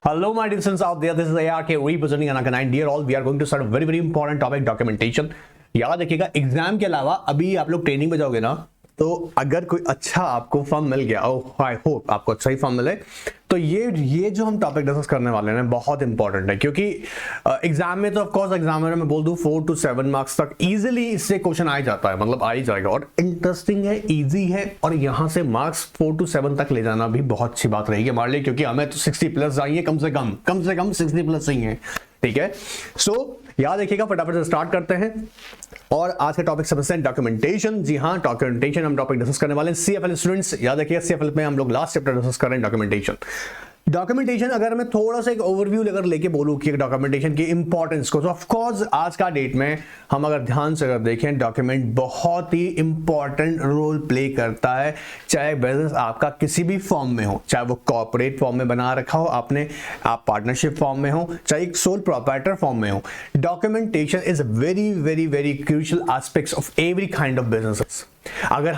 Hello, my dear students out there. This is ARK representing Anakanai. Dear all, we are going to start a very important topic, documentation. याद रखिएगा exam के अलावा अभी आप लोग training में जाओगे ना, तो अगर कोई अच्छा आपको फॉर्म मिल गया, ओह आई होप आपको अच्छा ही फॉर्म मिले, तो ये जो हम टॉपिक डिस्कस करने वाले हैं बहुत इंपॉर्टेंट है, क्योंकि एग्जाम में तो ऑफ कोर्स एग्जामिनर मैं बोल दूं 4 to 7 मार्क्स तक इजीली इससे क्वेश्चन आ ही जाता है, मतलब आ ही जाएगा और इंटरेस्टिंग है, इजी है और यहाँ से मार्क्स 4 to 7 तक ले जाना भी बहुत अच्छी बात रहेगी हमारे लिए, क्योंकि हमें तो 60 प्लस चाहिए, कम से कम 60 प्लस चाहिए। ठीक है, सो याद रखिएगा, फटाफट से स्टार्ट करते हैं। और आज का टॉपिक समझते हैं डॉक्यूमेंटेशन। जी हाँ, डॉक्यूमेंटेशन हम टॉपिक डिस्कस करने वाले हैं। सीएफएल स्टूडेंट्स याद रखिएगा, सीएफएल में हम लोग लास्ट चैप्टर डिस्कस कर रहे हैं डॉक्यूमेंटेशन। डॉक्यूमेंटेशन अगर मैं थोड़ा सा एक ओवरव्यू लेकर लेके बोलूं कि डॉक्यूमेंटेशन की इंपॉर्टेंस को, तो ऑफ कोर्स आज का डेट में हम अगर ध्यान से अगर देखें, डॉक्यूमेंट बहुत ही इंपॉर्टेंट रोल प्ले करता है, चाहे बिजनेस आपका किसी भी फॉर्म में हो, चाहे वो कॉर्पोरेट फॉर्म में बना रखा हो आपने, आप पार्टनरशिप फॉर्म में हो, चाहे एक सोल प्रोप्राइटर फॉर्म में हो। Documentation is very very very crucial aspects of every kind of businesses. अगर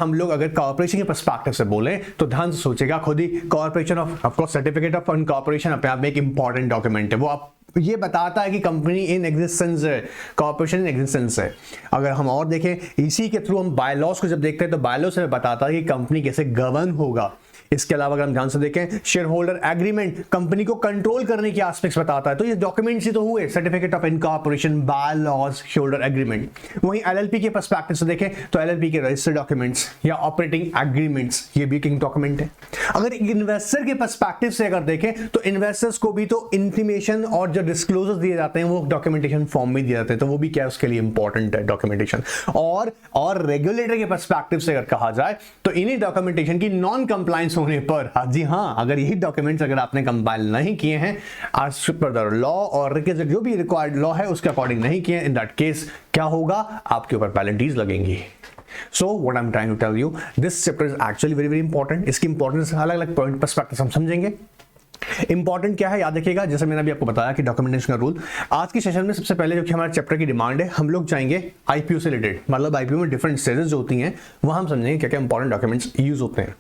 कॉर्पोरेशन के पर्सपेक्टिव से बोले तो ध्यान से सोचेगा खुद ही, corporation of course certificate of incorporation अपने आप में एक इंपॉर्टेंट डॉक्यूमेंट है। वो आप ये बताता है कि कंपनी इन एग्जिस्टेंस है, कॉर्पोरेशन इन एग्जिस्टेंस है। अगर हम और देखें, इसी के थ्रू हम बायलॉज को जब देखते हैं तो बायलॉज से बताता है कि कंपनी कैसे गवर्न होगा। इसके अलावा अगर हम ध्यान से देखें, शेयर होल्डर एग्रीमेंट कंपनी को कंट्रोल करने के एस्पेक्ट्स बताता है, तो ये डॉक्यूमेंट्स ही तो हुए, certificate of incorporation, bylaws, share holder agreement. वहीं एलएलपी के पर्सपेक्टिव से देखें तो एलएलपी के रजिस्टर्ड डॉक्यूमेंट्स या ऑपरेटिंग एग्रीमेंट्स, ये भी एक डॉक्यूमेंट है। अगर इन्वेस्टर के पर्सपेक्टिव से अगर देखें तो इन्वेस्टर्स को भी तो इंटीमेशन और जो डिस्क्लोजर्स दिए जाते हैं वो डॉक्यूमेंटेशन फॉर्म में दिए जाते हैं, तो वो भी क्या है, उसके लिए इंपॉर्टेंट है डॉक्यूमेंटेशन। और रेगुलेटर के पर्सपेक्टिव से अगर कहा जाए तो इन्हीं डॉक्यूमेंटेशन की नॉन कंप्लायंस होने पर, जी हाँ, अगर यही डॉक्यूमेंट्स अगर आपने कंपाइल नहीं किए हैं एज पर द लॉ और जो भी रिक्वायर्ड लॉ है उसके अकॉर्डिंग नहीं किए, इन दैट केस क्या होगा, आपके ऊपर पेनल्टीज लगेंगी। So what I'm trying to tell you, this chapter is actually very very important. इसकी इंपॉर्टेंस अलग अलग पॉइंट पर्सपेक्टिव हम समझेंगे। इंपॉर्टेंट क्या है याद रखिएगा, जैसे मैंने अभी आपको बताया कि डॉक्यूमेंटेशन का रूल। आज के सेशन में सबसे पहले जो कि हमारे चैप्टर की डिमांड है, हम लोग जाएंगे आईपीओ से रिलेटेड, मतलब आईपीओ में डिफरेंट स्टेजेस जो होती हैं वहां हम समझेंगे क्या क्या इंपॉर्टेंट डॉक्यूमेंट्स यूज होते हैं।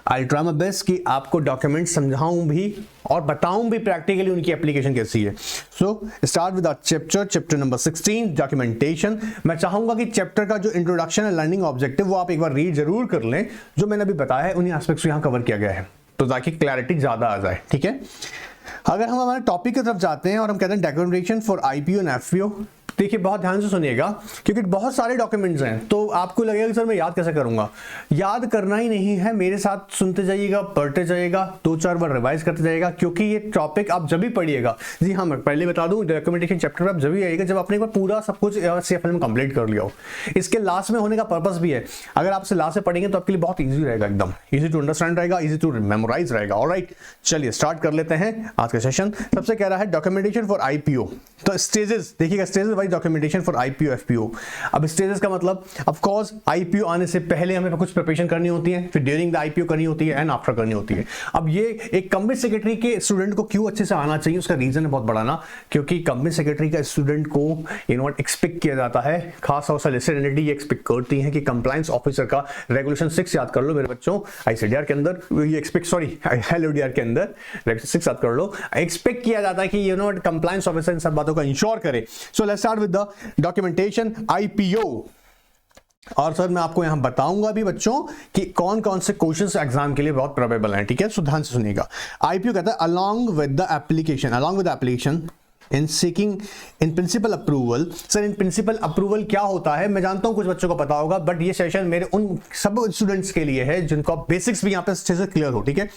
आई ट्राई माय बेस्ट कि आपको डॉक्यूमेंट्स समझाऊं भी और बताऊं भी प्रैक्टिकली उनकी एप्लीकेशन कैसी है। So start with chapter number 16 documentation. मैं चाहूंगा कि चैप्टर का जो इंट्रोडक्शन है, लर्निंग ऑब्जेक्टिव, वो आप एक बार रीड जरूर कर लें। जो मैंने अभी बताया है उन्हीं एस्पेक्ट्स को यहाँ कवर किया गया है, तो ताकि क्लैरिटी ज्यादा आ जाए। ठीक है, अगर हम हमारे टॉपिक की तरफ जाते हैं और हम कहते हैं documentation for IPO and FPO, देखिए बहुत ध्यान से सुनिएगा क्योंकि बहुत सारे डॉक्यूमेंट्स हैं, तो आपको लगेगा कि सर मैं याद कैसे करूंगा। याद करना ही नहीं है, मेरे साथ सुनते जाइएगा, पढ़ते जाइएगा, 2-4 बार रिवाइज करते जाइएगा, क्योंकि ये टॉपिक आप जब भी पढ़िएगा, जी हाँ मैं पहले बता दूं, डॉक्यूमेंटेशन चैप्टर आप जब भी आइएगा जब आपने एक बार पूरा सब कुछ सीएफएल में कंप्लीट कर लिया हो। इसके लास्ट में होने का पर्पस भी है, अगर आप लास्ट से पढ़ेंगे तो आपके लिए बहुत ईजी रहेगा, एकदम ईजी टू अंडरस्टैंड रहेगा, ईजी टू मेमोराइज रहेगा। ऑलराइट, चलिए स्टार्ट कर लेते हैं आज का सेशन। सबसे कह रहा है डॉक्यूमेंटेशन फॉर आईपीओ, तो स्टेजेस देखिएगा, stages wise documentation for IPO FPO. अब स्टेजेस का मतलब ऑफ कोर्स आईपीओ आने से पहले हमें कुछ प्रिपरेशन करनी होती है, फिर ड्यूरिंग द आईपीओ करनी होती है एंड आफ्टर करनी होती है। अब ये एक कंपनी सेक्रेटरी के स्टूडेंट को क्यों अच्छे से आना चाहिए, उसका रीजन है बहुत बड़ा ना, क्योंकि कंपनी सेक्रेटरी का स्टूडेंट को एक्सपेक्ट किया जाता है, खास तौर से लिस्टेड एंटिटी ये एक्सपेक्ट करती है कि कंप्लायंस ऑफिसर का रेगुलेशन 6 याद कर लो मेरे बच्चों, आईसीडीआर के अंदर ये एक्सपेक्ट, सॉरी एलओडीआर के अंदर रेगुलेशन 6 याद कर लो, एक्सपेक्ट किया जाता है कि कंप्लायंस ऑफिसर इन सब बातों का इंश्योर करे। So let's start with the documentation IPO. और सर मैं आपको यहां बताऊंगा भी बच्चों कि कौन कौन से क्वेश्चंस एग्जाम के लिए बहुत प्रोबेबल हैं। ठीक है, सो ध्यान से सुनिएगा। आईपीओ कहता है along with the application in seeking in principle approval. Sir in principle approval क्या होता है, मैं जानता हूं कुछ बच्चों को पता होगा, बट ये सेशन मेरे उन सब स्टूडेंट्स के लिए है जिनको बेसिक्स भी यहां पे अच्छे से क्लियर हो। ठीक है,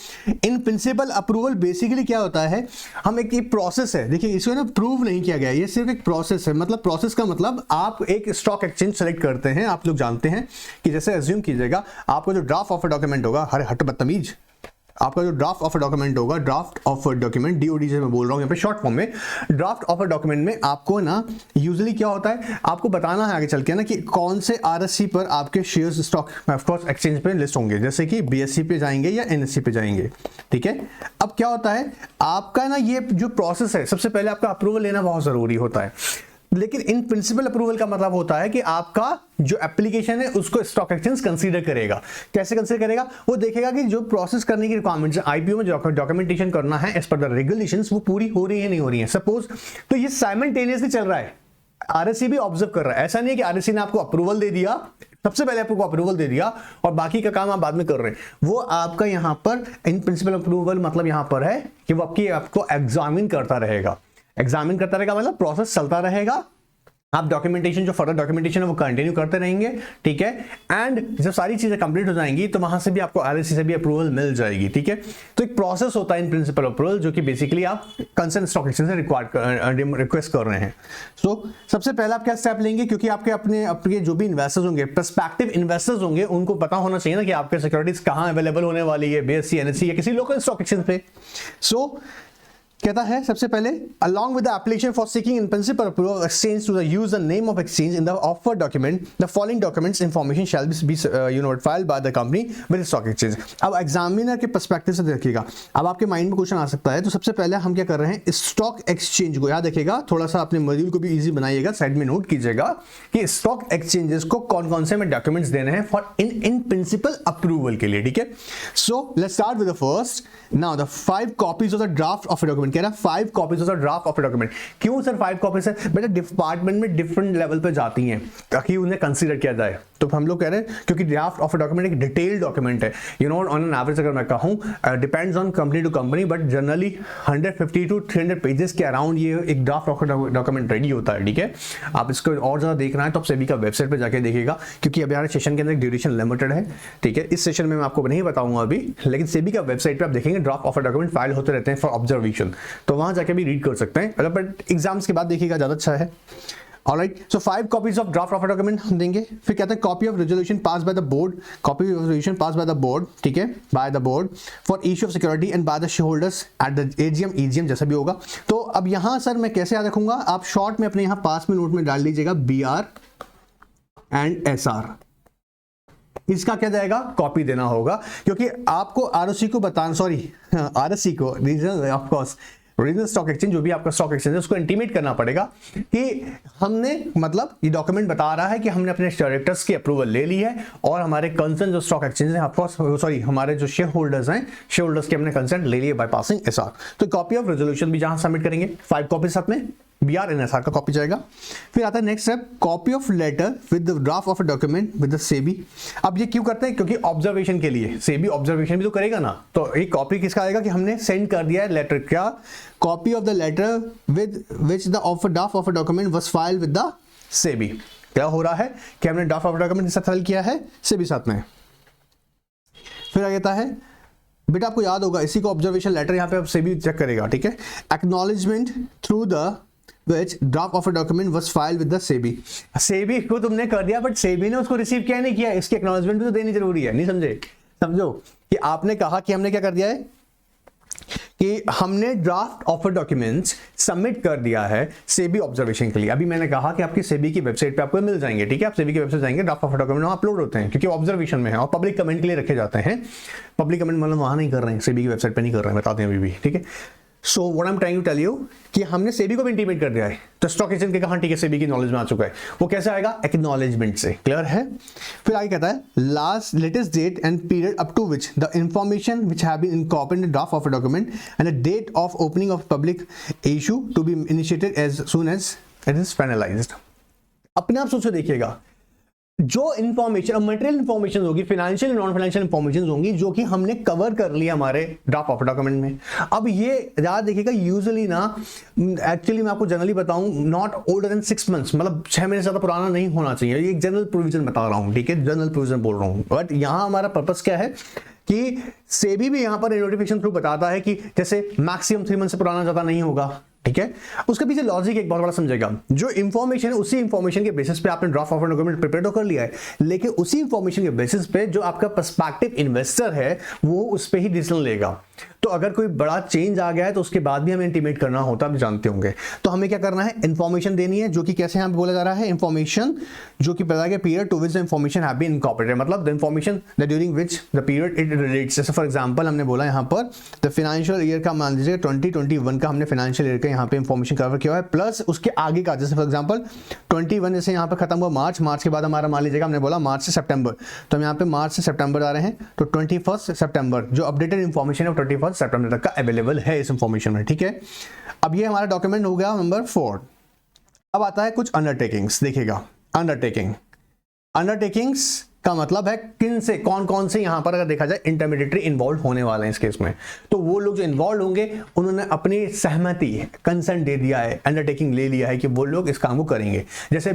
इन प्रिंसिपल अप्रूवल बेसिकली क्या होता है, हम एक प्रोसेस है, देखिए इसको ना प्रूव नहीं किया गया, ये सिर्फ एक प्रोसेस है। मतलब प्रोसेस का मतलब आप एक स्टॉक एक्सचेंज सेलेक्ट करते हैं, आप लोग जानते हैं कि जैसे एज्यूम कीजिएगा आपको जो ड्राफ्ट ऑफ डॉक्यूमेंट होगा, हर हट बदतमीज, आपका जो ड्राफ्ट ऑफ डॉक्यूमेंट होगा, ड्राफ्ट ऑफ डॉक्यूमेंट डीओडी से मैं बोल रहा हूं यहाँ पे शॉर्ट फॉर्म में, ड्राफ्ट ऑफ डॉक्यूमेंट में आपको ना यूजुअली क्या होता है, आपको बताना है आगे चल के ना कि कौन से आरएससी पर आपके shares stock of course exchange पे लिस्ट होंगे, जैसे कि बीएससी पे जाएंगे या एनएससी पे जाएंगे। ठीक है, अब क्या होता है आपका ना ये जो प्रोसेस है, सबसे पहले आपका अप्रूवल लेना बहुत जरूरी होता है। लेकिन इन प्रिंसिपल अप्रूवल का मतलब होता है कि आपका जो एप्लीकेशन है उसको स्टॉक एक्सचेंज कंसीडर करेगा। कैसे कंसीडर करेगा? वो देखेगा कि जो प्रोसेस करने की रिक्वायरमेंट्स आईपीओ में जो डॉक्यूमेंटेशन करना है एज पर द रेगुलेशंस वो पूरी हो रही है नहीं हो रही है। सपोज तो ये साइमल्टेनियसली चल रहा है, आरएससी भी ऑब्जर्व कर रहा है। ऐसा नहीं है कि आरएससी ने आपको अप्रूवल दे दिया, सबसे पहले आपको अप्रूवल दे दिया और बाकी का काम आप बाद में कर रहे हैं। वो आपका यहां पर इन प्रिंसिपल अप्रूवल मतलब यहां पर है कि वो आपको एग्जामिन करता रहेगा। एग्जामिन करता रहेगा मतलब प्रोसेस चलता रहेगा, आप डॉक्यूमेंटेशन जो फर्दर डॉक्यूमेंटेशन है वो कंटिन्यू करते रहेंगे, ठीक है। एंड जब सारी चीजें कंप्लीट हो जाएंगी तो वहां से भी आपको आरएससी से भी अप्रूवल मिल जाएगी, ठीक है। तो एक प्रोसेस होता है इन प्रिंसिपल अप्रूवल जो कि बेसिकली आप कंसर्न स्टॉक एक्सचेंज से रिक्वेस्ट कर रहे हैं। सो सबसे पहले आप क्या स्टेप लेंगे, क्योंकि आपके अपने जो भी इन्वेस्टर्स होंगे, पर्सपेक्टिव इन्वेस्टर्स होंगे, उनको पता होना चाहिए ना कि आपके सिक्योरिटीज कहां अवेलेबल होने वाली है, बीएससी, एनएससी या किसी लोकल स्टॉक एक्सचेंज पे। सो कहता है सबसे पहले along with the application for seeking in principle approval of exchange to the use the name of exchange in the offer document, the following documents information shall be filed by the company with the stock exchange। अब examiner के perspective से देखिएगा, अब आपके mind में question आ सकता है। तो सबसे पहले हम क्या कर रहे हैं, स्टॉक एक्सचेंज को याद रखिएगा, थोड़ा सा अपने मॉड्यूल को भी इजी बनाइएगा, साइड में नोट कीजिएगा कि स्टॉक एक्सचेंजेस को कौन कौन से डॉक्यूमेंट्स देने हैं फॉर इन प्रिंसिपल अप्रूवल के लिए, ठीक है। So let's start with the first. Now the 5 copies of the draft of a document, कह रहा है 5 copies of the draft of a document. क्यों सर 5 कॉपीज है? बेटा डिपार्टमेंट में डिफरेंट लेवल पे जाती हैं ताकि उन्हें कंसीडर किया जाए। तो हम लोग कह रहे हैं क्योंकि ड्राफ्ट ऑफ अ डॉक्यूमेंट एक डिटेल्ड डॉक्यूमेंट है, you know on an average अगर मैं कहूं, depends on company to company, but generally 150 to 300 pages के अराउंड ये एक ड्राफ्ट ऑफ डॉक्यूमेंट रेडी होता है, ठीक है। आप इसको और ज्यादा देखना है तो आप सेबी का वेबसाइट पे जाके देखिएगा, क्योंकि अभी हमारे सेशन के अंदर ड्यूरेशन लिमिटेड है, ठीक है। इस सेशन में मैं आपको नहीं बताऊंगा अभी, लेकिन सेबी का वेबसाइट पे आप देखेंगे draft of a document file होते रहते हैं फॉर ऑब्जर्वेशन, तो वहां जाके भी रीड कर सकते हैं, अगर बट एग्जाम्स के बाद देखिएगा ज्यादा अच्छा है। Alright, so 5 copies of draft of a document हम देंगे। फिर कहते हैं copy of resolution pass by the board, copy of resolution pass by the board, ठीक है, by the board for issue of security and by the share holders at the AGM, EGM जैसा भी होगा। तो अब यहां सर मैं कैसे याद रखूंगा, आप शॉर्ट में अपने यहां पास में नोट में डाल लीजिएगा BR एंड SR, इसका क्या जाएगा, कॉपी देना होगा, क्योंकि आपको आरओसी को बताना, सॉरी आरएससी को, regional of course regional stock exchange जो भी आपका स्टॉक एक्सचेंज है उसको इंटीमेट करना पड़ेगा कि हमने, मतलब ये डॉक्यूमेंट बता रहा है कि हमने अपने डायरेक्टर्स की अप्रूवल ले ली है और हमारे कंसर्न जो स्टॉक एक्सचेंज है, सॉरी हमारे जो शेयर होल्डर्स हैं, शेयर होल्डर्स के हमने कंसेंट ले लिए बाय पासिंग SR। तो कॉपी ऑफ रेजोल्यूशन भी जहां सबमिट करेंगे 5 कॉपी साथ में BR एंड SR का कॉपी जाएगा। फिर आता है next step, copy of letter with the draft of a document with the SEBI. अब ये क्यों करते हैं, क्योंकि ऑब्जर्वेशन के लिए, सेबी ऑब्जर्वेशन भी तो करेगा ना, तो एक कॉपी किसका आएगा कि हमने सेंड कर दिया है लेटर, क्या, copy of the letter with which the draft of a document was filed with the SEBI. क्या हो रहा है कि हमने ड्राफ्ट ऑफ डॉक्यूमेंट के साथ फाइल किया है, सेबी साथ में। फिर आ जाता है, बेटा आपको याद होगा इसी को ऑब्जर्वेशन लेटर यहाँ पे आप सेबी चेक करेगा, ठीक है। Acknowledgement through the which draft of a document was filed with the SEBI। SEBI को तुमने कर दिया, बट SEBI ने उसको रिसीव किया नहीं किया, इसकी एक्नॉलेजमेंट भी तो देनी जरूरी है, नहीं समझे? समझो कि आपने कहा कि हमने क्या कर दिया है कि हमने ड्राफ्ट ऑफ डॉक्यूमेंट्स सबमिट कर दिया है सेबी ऑब्जर्वेशन के लिए। अभी मैंने कहा कि आपकी सेबी की वेबसाइट पे आपको मिल जाएंगे, ठीक है। आप सेबी की वेबसाइट जाएंगे, ड्राफ्ट ऑफ डॉक्यूमेंट वहां अपलोड होते हैं क्योंकि ऑब्जर्वेशन में है और पब्लिक कमेंट के लिए रखे जाते हैं। पब्लिक कमेंट मतलब वहां नहीं कर रहे हैं, सेबी की वेबसाइट पे नहीं कर रहे हैं, बताते हैं अभी भी, ठीक है। So what I am trying to tell you कि हमने सेबी को भी इंटीमेट कर दिया है, तो स्टॉक एक्सचेंज के कहा ठीक है सेबी की नॉलेज में आ चुका है, वो कैसे आएगा, एक्नॉलेजमेंट से, क्लियर है। फिर आगे कहता है last latest date and period up to which the information which have been incorporated in draft of a document and the date of opening of public issue to be initiated as soon as it is finalised. अपने आप सोचो देखिएगा, जो information material information होगी, financial non financial information होंगी जो कि हमने कवर कर लिया हमारे ड्राफ्ट ऑफ डॉक्यूमेंट में। अब ये याद देखिएगा, यूजुअली ना, एक्चुअली मैं आपको जनरली बताऊं, नॉट ओल्डर देन 6 months, मतलब 6 महीने से ज्यादा पुराना नहीं होना चाहिए। ये एक जनरल प्रोविजन बता रहा हूं, ठीक है, जनरल प्रोविजन बोल रहा हूं। बट यहां हमारा पर्पस क्या है कि सेबी भी यहां पर नोटिफिकेशन थ्रू बताता है कि जैसे मैक्सिमम 3 months से पुराना ज्यादा नहीं होगा, ठीक है। उसके पीछे लॉजिक एक बहुत बड़ा समझेगा, जो इंफॉर्मेशन है उसी इंफॉर्मेशन के बेसिस पे आपने ड्राफ्ट ऑफ डॉक्यूमेंट प्रिपेयर तो कर लिया है, लेकिन उसी इंफॉर्मेशन के बेसिस पे जो आपका पर्सपेक्टिव इन्वेस्टर है वो उस पे ही डिसीजन लेगा। तो अगर कोई बड़ा चेंज आ गया है तो उसके बाद भी हमें इंटीमेट करना होता है, आप जानते होंगे। तो हमें क्या करना है, इन्फॉर्मेशन देनी है, जो कि कैसे यहाँ पे बोला जा रहा है, इन्फॉर्मेशन जो कि पता है period to which the information have been incorporated, मतलब the information the during which the period it relates. जैसे फॉर एग्जांपल हमने बोला यहाँ पर द फाइनेंशियल ईयर का, मान लीजिए 2021 का हमने फाइनेंशियल ईयर का यहाँ पे इन्फॉर्मेशन कवर किया है, प्लस उसके आगे का, जैसे फॉर एग्जांपल 21 जैसे यहाँ पे खत्म हुआ मार्च के बाद हमारा मान लीजिएगा हमने बोला मार्च से सितंबर, तो हम यहाँ पे मार्च से सितंबर आ रहे हैं, तो 21 सितंबर जो अपडेटेड इन्फॉर्मेशन है 21 सितंबर तक का अवेलेबल है इस इंफॉर्मेशन में, ठीक है। अब ये हमारा डॉक्यूमेंट हो गया नंबर 4। अब आता है कुछ अंडरटेकिंग्स, देखिएगा अंडरटेकिंग्स का मतलब है किन से, कौन कौन से यहाँ पर अगर देखा जाए इंटरमीडिएटरी इन्वॉल्व होने वाले हैं इस केस में। तो वो लोग जो इन्वॉल्व होंगे उन्होंने अपनी सहमति, कंसेंट दे दिया है, अंडरटेकिंग ले लिया है कि वो लोग इस काम को करेंगे। जैसे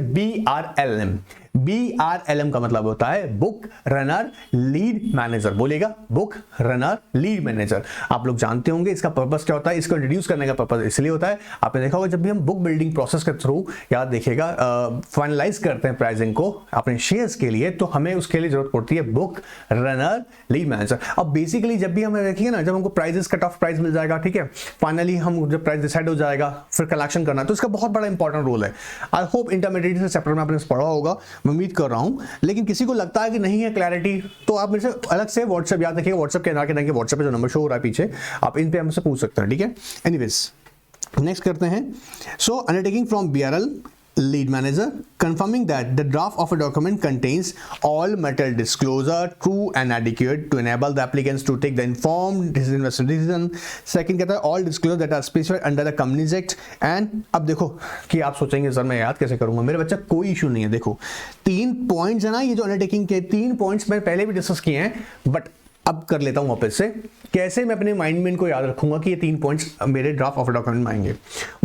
BRLM का मतलब होता है बुक रनर लीड मैनेजर, बोलेगा बुक रनर लीड मैनेजर। आप लोग जानते होंगे इसका पर्पस क्या होता है, इसको इंट्रोड्यूस करने का पर्पस इसलिए होता है, आपने देखा होगा जब भी हम बुक बिल्डिंग प्रोसेस के थ्रू याद देखिएगा फाइनलाइज करते हैं प्राइसिंग को अपने शेयर्स के लिए, तो हमें उसके लिए जरूरत पड़ती है बुक रनर लीड मैनेजर। अब बेसिकली जब भी हमें देखिए ना, जब हमको प्राइजेस कट ऑफ प्राइस मिल जाएगा, ठीक है, फाइनली हम जब प्राइस डिसाइड हो जाएगा फिर कलेक्शन करना, तो इसका बहुत बड़ा इंपॉर्टेंट रोल है। आई होप इंटरमीडिएट से चैप्टर में आपने पढ़ा होगा, मैं उम्मीद कर रहा हूं, लेकिन किसी को लगता है कि नहीं है क्लैरिटी, तो आप मेरे से अलग से व्हाट्सएप याद रखिएगा, व्हाट्सएप के व्हाट्सएप पे जो नंबर शो हो रहा है पीछे, आप इन पे हमसे पूछ सकते हैं, ठीक है। एनीवेज नेक्स्ट करते हैं। So undertaking from BRL lead manager confirming that the draft of a document contains all material disclosure true and adequate to enable the applicants to take the informed decision. Second कहता है all disclosure that are specified under the Companies Act and अब देखो कि आप सोचेंगे sir मैं याद कैसे करूंगा, मेरे बच्चा कोई इशू नहीं है। देखो 3 पॉइंट्स है ना, ये जो अंडरटेकिंग के 3 पॉइंट्स मैं पहले भी डिस्कस किए हैं, बट अब कर लेता हूं वापस से, कैसे मैं अपने माइंड में इनको याद रखूंगा कि ये 3 पॉइंट्स मेरे ड्राफ्ट ऑफ डॉक्यूमेंट में आएंगे।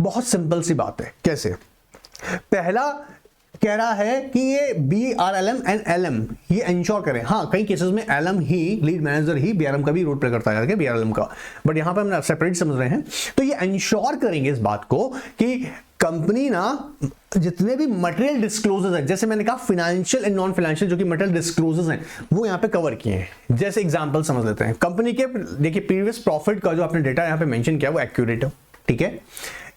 बहुत सिंपल सी बात है, कैसे? पहला कह रहा है कि ये BRLM एंड LM ये इंश्योर करें। हाँ, कई केसेस में LM ही लीड मैनेजर ही BRM का भी रोल प्ले करता है BRLM का, बट यहां पर हम सेपरेट समझ रहे हैं। तो ये इंश्योर करेंगे इस बात को कि कंपनी ना जितने भी मटेरियल डिस्क्लोजर्स हैं, जैसे मैंने कहा फाइनेंशियल एंड नॉन फाइनेंशियल जो कि मटेरियल डिस्क्लोजर्स हैं वो यहाँ पे कवर किए हैं। जैसे एग्जांपल समझ लेते हैं, कंपनी के देखिए प्रीवियस प्रॉफिट का जो आपने डेटा यहाँ पे मेंशन किया वो एक्यूरेट है, ठीक है।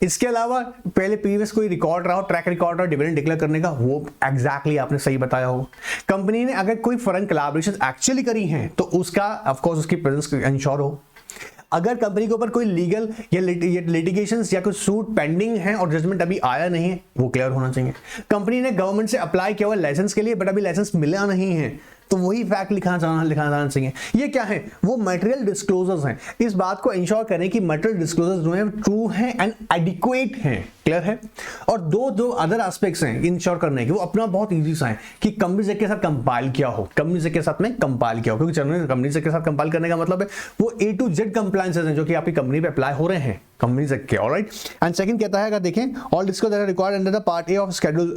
इसके अलावा पहले प्रीवियस कोई रिकॉर्ड रहा हो, ट्रैक रिकॉर्ड रहा, डिविडेंड डिक्लेयर करने का, वो एग्जैक्टली आपने सही बताया हो। कंपनी ने अगर कोई फॉरेन कोलैबोरेशंस एक्चुअली करी हैं तो उसका ऑफ कोर्स उसकी प्रेजेंस इंश्योर हो। अगर कंपनी के ऊपर कोई लीगल या लिटिगेशंस या कोई सूट पेंडिंग है और जजमेंट अभी आया नहीं है, वो क्लियर होना चाहिए। कंपनी ने गवर्नमेंट से अप्लाई किया हुआ लाइसेंस के लिए बट अभी लाइसेंस मिला नहीं है, तो वही फैक्ट लिखा जाना चाहिए। ये क्या है? वो मटेरियल डिस्क्लोजर्स हैं। इस बात को इंश्योर करें कि मटेरियल डिस्क्लोजर्स जो हैं ट्रू हैं एंड एडिक्वेट हैं, क्लियर है। और दो अदर एस्पेक्ट्स हैं इंश्योर करने के, वो अपना बहुत इजी सा है कि कंपनी के साथ कंपाइल किया हो, कंपनी के साथ में कंपाइल किया हो, क्योंकि कंपनी के साथ कंपाइल करने का मतलब है वो A to Z कंप्लायंसेस हैं जो कि आपकी कंपनी पे अप्लाई हो रहे हैं कंपनी के, ऑलराइट। एंड सेकंड कहता है, अगर देखें all disclosure are required under the part A of schedule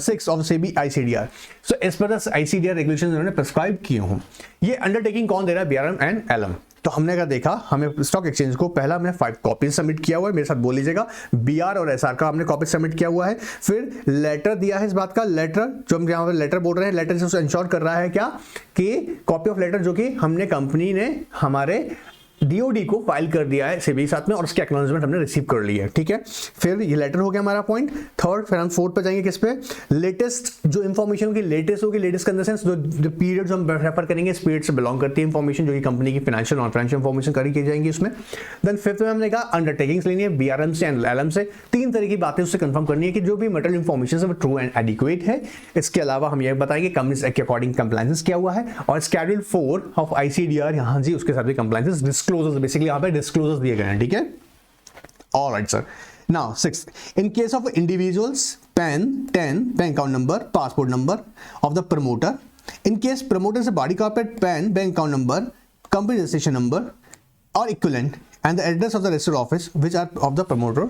6 of SEBI ICDR। सो as per the ICDR regulations उन्होंने प्रिस्क्राइब किए हों। ये अंडरटेकिंग कौन दे रहा है? BRM and LM। तो हमने अगर देखा, हमें स्टॉक एक्सचेंज को पहला हमने 5 कॉपीज सबमिट किया हुआ है, मेरे साथ बोल लीजिएगा, BR और SR का हमने कॉपी सबमिट किया हुआ है। फिर लेटर दिया है इस बात का, लेटर जो हम यहाँ पर लेटर बोल रहे हैं, लेटर से इंश्योर कर रहा है क्या कि कॉपी ऑफ लेटर जो कि हमने कंपनी ने हमारे DOD को फाइल कर दिया है सेबी साथ में और उसके एक्नॉलेजमेंट हमने रिसीव कर लिया है, ठीक है। फिर ये लेटर हो गया हमारा पॉइंट थर्ड। फिर हम फोर्थ पे जाएंगे, किस पे? लेटेस्ट जो इन्फॉर्मेशन होगी, लेटेस्ट होगी, लेटेस्ट इन द सेंस जो पीरियड जो हम रेफर करेंगे इस पीरियड से बिलोंग करती है इन्फॉर्मेशन जो कि कंपनी की फाइनेंशियल नॉन फाइनेंशियल इन्फॉर्मेशन करी की जाएंगी उसमें। देन फिफ्थ में हमने कहा अंडरटेकिंग्स लेनी है BRM से एंड LM से। 3 तरह की बातें उससे कंफर्म करनी है कि जो भी मटेरियल इन्फॉर्मेशन है वो ट्रू एंड एडिक्वेट है। इसके अलावा हम ये बताएंगे कंपनीज एक्ट के अकॉर्डिंग कंप्लायंसेस क्या हुआ है, और शेड्यूल 4 ऑफ ICDR यहाँ जी उसके साथ भी कंप्लायंसेस डिस्क्लोजर्स बेसिकली यहाँ पे डिस्क्लोजर्स दिए गए हैं, ठीक है। Alright sir. Now 6, in case of individuals PAN, TAN, bank account number, passport number of the promoter. In case promoter से body corporate PAN, bank account number, company registration number और equivalent and the address of the registered office which are of the promoter.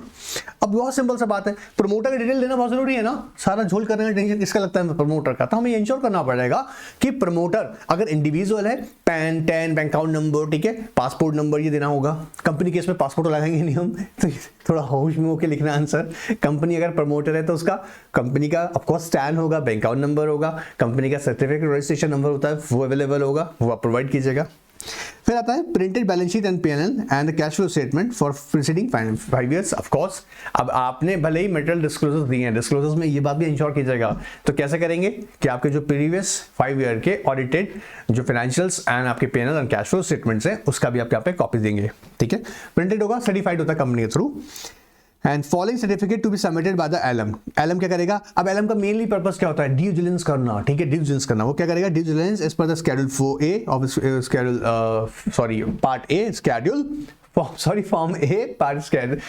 अब बहुत simple सा बात है, promoter की detail देना बहुत जरूरी है ना, सारा झोल करने का टेंशन किसका लगता है? प्रमोटर का। तो हमें ये इंश्योर करना पड़ेगा कि प्रमोटर अगर इंडिविजुअल है, PAN, TAN, bank account number, ठीक है, पासपोर्ट नंबर ये देना होगा। कंपनी केस में पासपोर्ट लगाएंगे नहीं हम, तो थोड़ा होश में होकर लिखना आंसर। कंपनी अगर प्रमोटर है तो उसका कंपनी का ऑफकोर्स TAN होगा, बैंक अकाउंट नंबर होगा, कंपनी का सर्टिफिकेट रजिस्ट्रेशन नंबर होता है वो अवेलेबल होगा, वो आप प्रोवाइड कीजिएगा। फिर आता है printed balance sheet and P&L and the cash flow statement for preceding 5 years. Of course अब आपने भले ही मटेरियल डिस्क्लोजर्स दिए हैं, डिस्क्लोजर्स में ये बात भी इंश्योर कीजिएगा। तो कैसे करेंगे कि आपके जो प्रीवियस 5 ईयर के ऑडिटेड जो फाइनेंशियल्स एंड आपके P&L and cash flow statements हैं उसका भी आप यहाँ पे कॉपी देंगे, ठीक है। प्रिंटेड होगा, सर्टिफाइड होता है कंपनी के through. And following certificate to be submitted by the LM. LM क्या करेगा? अब एलएम का मेनली पर्पस क्या होता है? ड्यू डिलिजेंस करना, ठीक है, ड्यू डिलिजेंस करना। वो क्या करेगा? Due diligence as per the schedule 4A of schedule part A schedule form A part schedule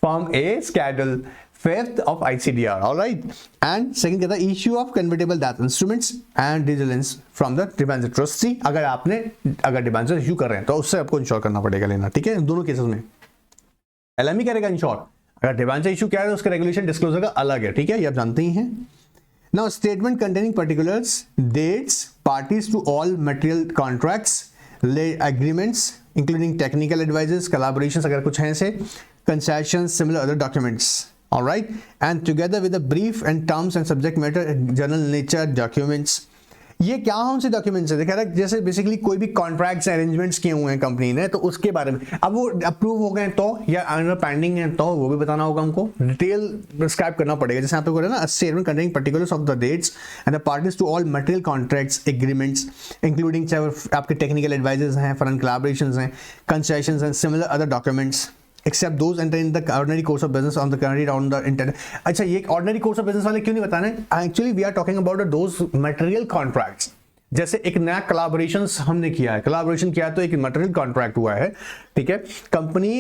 form A schedule 5th of ICDR, all right. And second कहता है issue of convertible debt instruments and diligence from the debenture trustee। अगर debenture issue कर रहे हैं तो उससे आपको ensure करना पड़ेगा लेना, ठीक है, दोनों केसेस में एलएम ही करेगा इंश्योर। अगर डिबेंचर इशू क्या है तो उसका रेगुलेशन डिस्क्लोजर का अलग है, ठीक है, ये आप जानते ही हैं। Now statement containing particulars, dates, parties to all material contracts, agreements including technical advisors, collaborations अगर कुछ हैं से, concessions, similar other documents, all right, and together with the brief and terms and subject matter general nature documents। ये क्या कौन से documents है? देखा जैसे बेसिकली कोई भी कॉन्ट्रैक्ट्स अरेंजमेंट्स किए हुए हैं कंपनी ने तो उसके बारे में, अब वो अप्रूव हो गए तो या अंडर पेंडिंग है तो वो भी बताना होगा हमको, डिटेल प्रिस्क्राइब करना पड़ेगा। जैसे यहाँ पे बोल रहे हैं ना, statement containing particulars of the dates and the parties to all material contracts agreements including चाहे आपके टेक्निकल एडवाइजर्स हैं, फॉरेन कोलैबोरेशंस हैं, concessions and similar other documents except those entered in the ordinary course of business on the carried on the internet। अच्छा, ये ordinary course of business वाले क्यों नहीं बताने? Actually we are talking about those material contracts। जैसे एक नया collaborations हमने किया है, collaboration किया है तो एक material contract हुआ है, ठीक है, कंपनी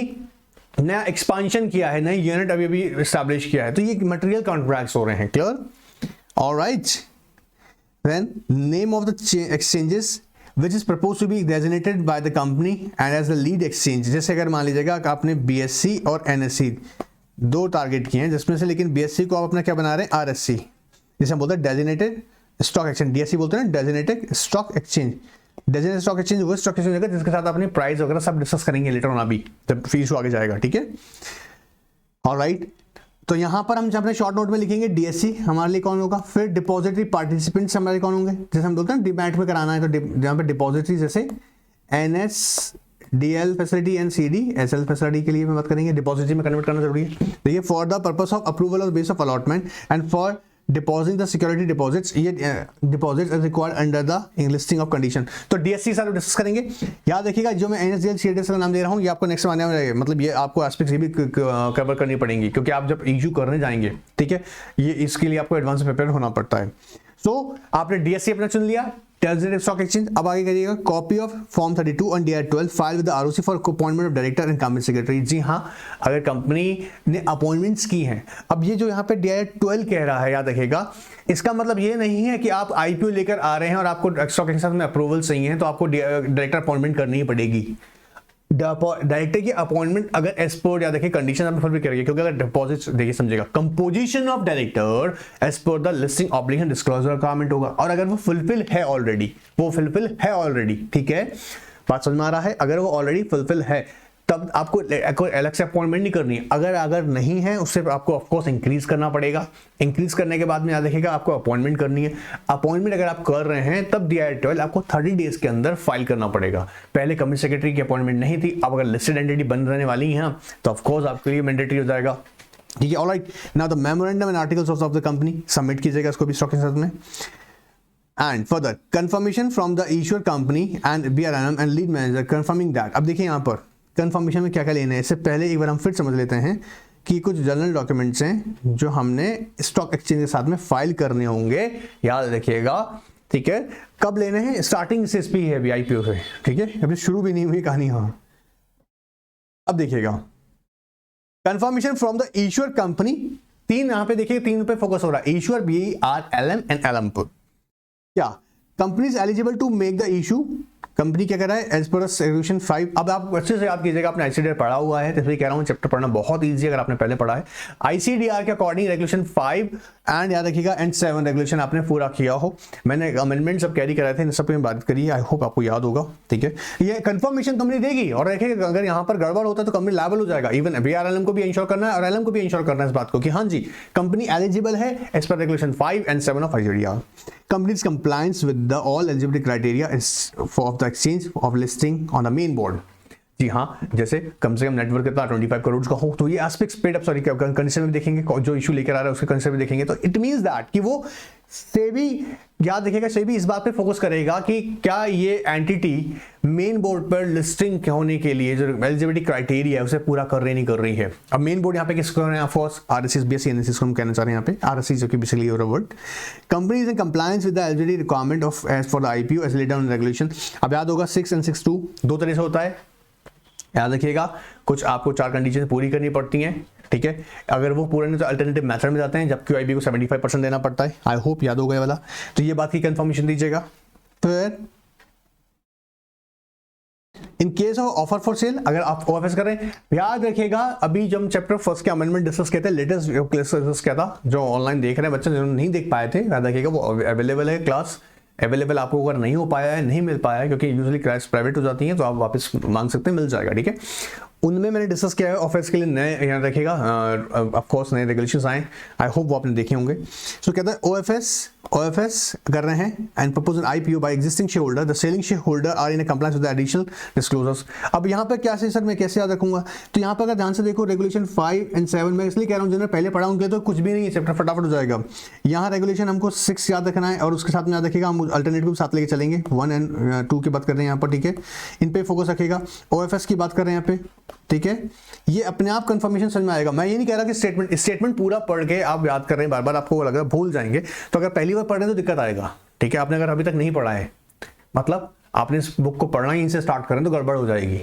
नया expansion किया है, नई यूनिट अभी establish किया है, तो ये material contracts हो रहे हैं, clear? Alright, then name of the exchanges which is proposed to be designated by the company and as the lead exchange। जैसे अगर मान लीजिएगा कि आपने BSE और NSE दो टारगेट किए हैं, जिसमें से लेकिन BSE को आप अपना क्या बना रहे हैं? RSC, जिसे हम बोलते हैं डेजिनेटेड स्टॉक एक्सचेंज। DSE बोलते हैं designated stock exchange. Designated stock exchange वो स्टॉक एक्सचेंज होगा जिसके साथ अपनी प्राइस वगैरह सब डिस्कस करेंगे लेटर ऑन, अभी जब फीस आगे जाएगा, ठीक है। ऑलराइट, तो यहाँ पर हम अपने शॉर्ट नोट में लिखेंगे DSE हमारे लिए कौन होगा, फिर डिपॉजिटरी पार्टिसिपेंट्स हमारे कौन होंगे, जैसे हम बोलते हैं डीमैट में कराना है तो जहाँ पे डिपॉजिटरी जैसे NSDL facility and CDSL facility के लिए हम बात करेंगे, डिपॉजिटरी में कन्वर्ट करना जरूरी है। देखिए for the purpose of approval of base of allotment and for depositing the security deposits, ये deposit is required under the listing of condition. तो DSC सारे डिस्कस करेंगे। याद रखिएगा जो मैं NSDL CDSL का नाम दे रहा हूँ ये आपको नेक्स्ट आने में मतलब ये आपको एस्पेक्ट्स ये भी कवर करनी पड़ेंगी क्योंकि आप जब इशू करने जाएंगे, ठीक है, ये इसके लिए आपको एडवांस में प्रिपेयर होना पड़ता है। सो आपने DSC अपना चुन लिया, डेजिग्नेटेड स्टॉक एक्सचेंज। अब आगे करिएगा कॉपी ऑफ फॉर्म 32 और DI 12 file with ROC for appointment of director and company secretary. जी हाँ, अगर कंपनी ने अपॉइंटमेंट्स की हैं, अब ये जो यहाँ पे DI 12 कह रहा है, याद रखिएगा, इसका मतलब ये नहीं है कि आप IPO लेकर आ रहे हैं और आपको स्टॉक एक्सचेंज में अप्रूवल चाहिए है तो आपको डायरेक्टर अपॉइंटमेंट करनी ही पड़ेगी। डायरेक्टर की अपॉइंटमेंट अगर एज पर या देखिए कंडीशन आप फुलफिल करेंगे, क्योंकि अगर डिपॉजिट देखिए समझेगा, composition of director as per the listing obligation disclosure requirement होगा और अगर वो फुलफिल है ऑलरेडी, ठीक है, बात समझ में आ रहा है, अगर वो ऑलरेडी फुलफिल है तब आपको अलग से अपॉइंटमेंट नहीं करनी है। अगर नहीं है उससे आपको ऑफकोर्स इंक्रीज करना पड़ेगा। इंक्रीज करने के बाद में याद रखिएगा आपको अपॉइंटमेंट करनी है। अपॉइंटमेंट अगर आप कर रहे हैं तब DI 12 आपको 30 डेज के अंदर फाइल करना पड़ेगा। पहले कंपनी सेक्रेटरी की अपॉइंटमेंट नहीं थी, अब अगर लिस्टेड एंटिटी बन रहने वाली है तो ऑफकोर्स आपके लिए मैंडेटरी हो जाएगा, ठीक है। All right, now the memorandum and articles of the company submit कीजिएगा इसको भी स्टॉक एक्सचेंज में। And further confirmation from the issuer company and BRNM and lead manager confirming that. अब देखिए यहाँ पर कंफर्मेशन में क्या क्या लेना है, इससे पहले एक बार हम फिर समझ लेते हैं कि कुछ जनरल डॉक्यूमेंट्स हैं जो हमने स्टॉक एक्सचेंज के साथ में फाइल करने होंगे, याद रखिएगा, ठीक है। कब लेने हैं? स्टार्टिंग से भी है IPO से, ठीक है, अभी शुरू भी नहीं हुई कहानी। हाँ, अब देखिएगा confirmation from the issuer company, तीन यहाँ पे देखिए, तीन पे फोकस हो रहा है, इश्यूअर BRLM एंड LM पर। क्या company is eligible to make the issue, company क्या कर रहा है एज पर रेगुलेशन 5। अब आप अच्छे से याद कीजिएगा, आपने ICDR पढ़ा हुआ है, इसलिए कह रहा हूँ चैप्टर पढ़ना बहुत ईजी अगर आपने पहले पढ़ा है। ICDR के अकॉर्डिंग रेगुलेशन 5 एंड याद रखिएगा एंड 7 रेगुलेशन आपने पूरा किया हो। मैंने अमेंडमेंट सब कैरी कराए थे, इन सब पे बात करी, आई होप आपको याद होगा, ठीक है। ये कंफर्मेशन कंपनी देगी और देखिएगा अगर यहाँ पर गड़बड़ होता है तो कंपनी लायबल हो जाएगा। इवन BRLM को भी इंश्योर करना है और LM को भी इंश्योर करना है इस बात को कि हाँ जी कंपनी एलिजिबल है as per regulation 5 and 7 of ICDR। Company's compliance with the all eligibility criteria is of the exchange of listing on the main board. जी हाँ, जैसे कम से कम नेटवर्क कितना 25 करोड़ का हो तो ये aspect spread up sorry condition में देखेंगे, जो इशू लेकर आ रहा है उसके कंडीशन में देखेंगे। तो इट मींस दैट कि वो सेबी याद रखिएगा, सेबी इस बात पे फोकस करेगा कि क्या ये एंटिटी मेन बोर्ड पर लिस्टिंग होने के लिए जो एलिजिबिलिटी क्राइटेरिया है उसे पूरा कर रही नहीं कर रही है। अब मेन बोर्ड यहाँ पे किसको कर रहे हैं, of course RSC BSc NSC को हम कहना चाह रहे हैं यहाँ पे आरएससी, जो कि basically your word companies in compliance with the eligibility requirement of as for the IPO as laid down regulation. अब याद होगा 6 and 6(2) दो तरह से होता है, याद रखिएगा। कुछ आपको 4 कंडीशन पूरी करनी पड़ती हैं, ठीक है। अगर वो पूरे नहीं तो अल्टरनेटिव मेथड में जाते हैं, जब क्यूआईबी को 75% देना पड़ता है। आई होप याद होगा ये वाला, तो ये बात की कंफर्मेशन दीजिएगा। फिर इन case of offer for cell, अगर आप ऑफर्स कर रहे हैं, याद रखिएगा अभी जब हम चैप्टर फर्स्ट के अमेंडमेंट डिस्कस किया था, लेटेस्ट डिस्कस किया था, जो ऑनलाइन देख रहे हैं बच्चे जो नहीं देख पाए थे, याद रखिएगा वो अवेलेबल है, क्लास अवेलेबल आपको अगर नहीं हो पाया है, नहीं मिल पाया है, क्योंकि यूजुअली क्लास प्राइवेट हो जाती हैं तो आप वापस मांग सकते हैं, मिल जाएगा, ठीक है। उनमें मैंने डिस्कस किया है ऑफर्स के लिए नए, याद रखिएगा ऑफ कोर्स नए रेगुलेशंस आए, आई होप वो आपने देखे होंगे। सो कहता है ओएफएस कर रहे हैं and propose an IPO by existing shareholder, the selling shareholder are in compliance with the additional disclosures. अब यहाँ पर क्या है सर, मैं कैसे याद रखूंगा, तो यहाँ पर अगर ध्यान से देखो रेगुलेशन 5 and 7 में इसलिए कह रहा हूँ जिन्होंने पहले पढ़ा उनके तो कुछ भी नहीं है, चैप्टर फटाफट हो जाएगा। यहाँ रेगुलेशन हमको 6 याद रखना है और उसके साथ में याद रखिएगा हम अल्टरनेटिव साथ लेके चलेंगे, 1 and 2 की बात कर रहे हैं यहाँ पर, ठीक है। इन पे फोकस रखिएगा, ओएफएस की बात कर रहे हैं यहाँ पे, ठीक है। ये अपने आप कंफर्मेशन समझ में आएगा। मैं ये नहीं कह रहा कि स्टेटमेंट पूरा पढ़ के आप याद कर रहे हैं, बार बार आपको लग रहा है भूल जाएंगे, तो अगर पहली बार पढ़ रहे हैं तो दिक्कत आएगा, ठीक है। आपने अगर अभी तक नहीं पढ़ा है, मतलब आपने इस बुक को पढ़ना ही इनसे स्टार्ट करें तो गड़बड़ हो जाएगी।